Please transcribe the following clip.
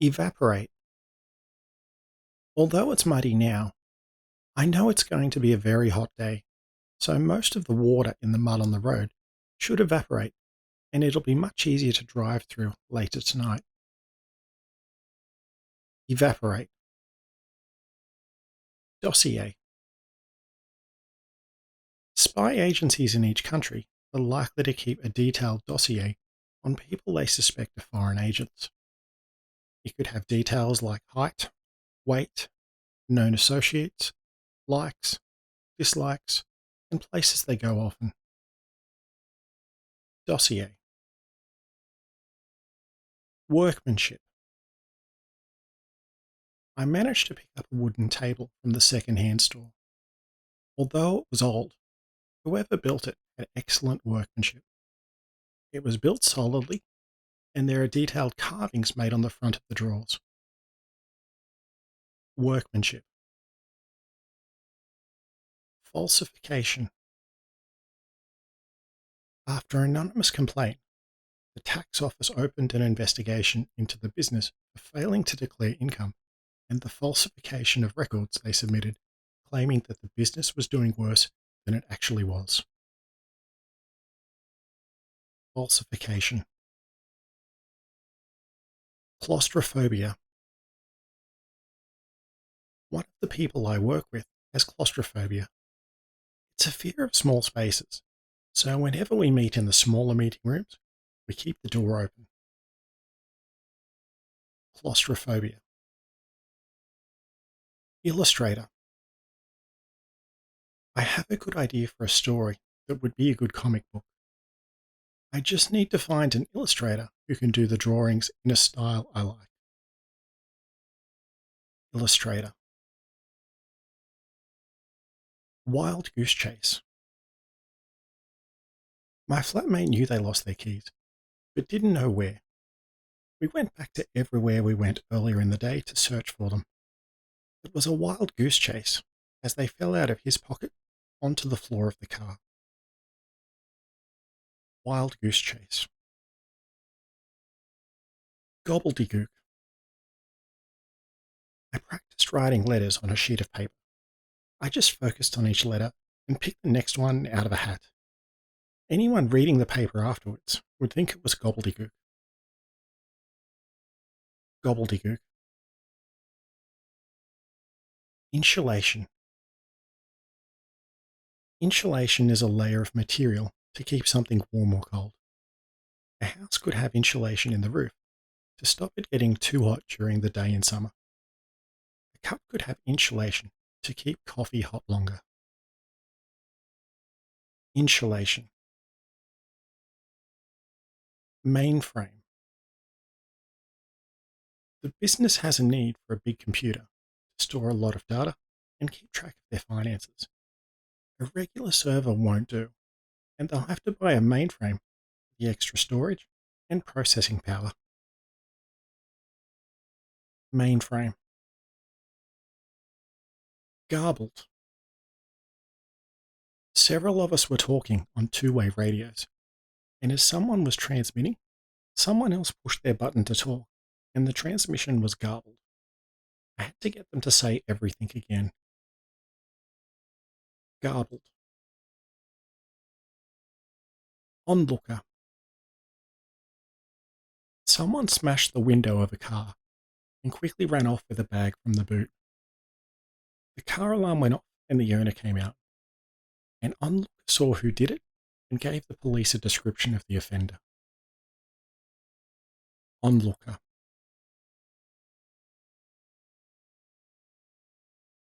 Evaporate. Although it's muddy now, I know it's going to be a very hot day, so most of the water in the mud on the road should evaporate, and it'll be much easier to drive through later tonight. Evaporate. Dossier. Spy agencies in each country are likely to keep a detailed dossier on people they suspect are foreign agents. It could have details like height, weight, known associates, likes, dislikes, and places they go often. Dossier. Workmanship. I managed to pick up a wooden table from the second-hand store. Although it was old, whoever built it had excellent workmanship. It was built solidly, and there are detailed carvings made on the front of the drawers. Workmanship. Falsification. After an anonymous complaint, the tax office opened an investigation into the business for failing to declare income and the falsification of records they submitted, claiming that the business was doing worse than it actually was. Falsification. Claustrophobia. One of the people I work with has claustrophobia. It's a fear of small spaces, so whenever we meet in the smaller meeting rooms, we keep the door open. Claustrophobia. Illustrator. I have a good idea for a story that would be a good comic book. I just need to find an illustrator who can do the drawings in a style I like. Illustrator. Wild goose chase. My flatmate knew they lost their keys, but didn't know where. We went back to everywhere we went earlier in the day to search for them. It was a wild goose chase, as they fell out of his pocket onto the floor of the car. Wild goose chase. Gobbledygook. I practiced writing letters on a sheet of paper. I just focused on each letter and picked the next one out of a hat. Anyone reading the paper afterwards would think it was gobbledygook. Gobbledygook. Insulation. Insulation is a layer of material to keep something warm or cold. A house could have insulation in the roof to stop it getting too hot during the day in summer. A cup could have insulation to keep coffee hot longer. Insulation. Mainframe. The business has a need for a big computer to store a lot of data and keep track of their finances. A regular server won't do, and they'll have to buy a mainframe with the extra storage and processing power. Mainframe. Garbled. Several of us were talking on two-way radios, and as someone was transmitting, someone else pushed their button to talk, and the transmission was garbled. I had to get them to say everything again. Garbled. Onlooker. Someone smashed the window of a car and quickly ran off with a bag from the boot. The car alarm went off and the owner came out. An onlooker saw who did it and gave the police a description of the offender. Onlooker.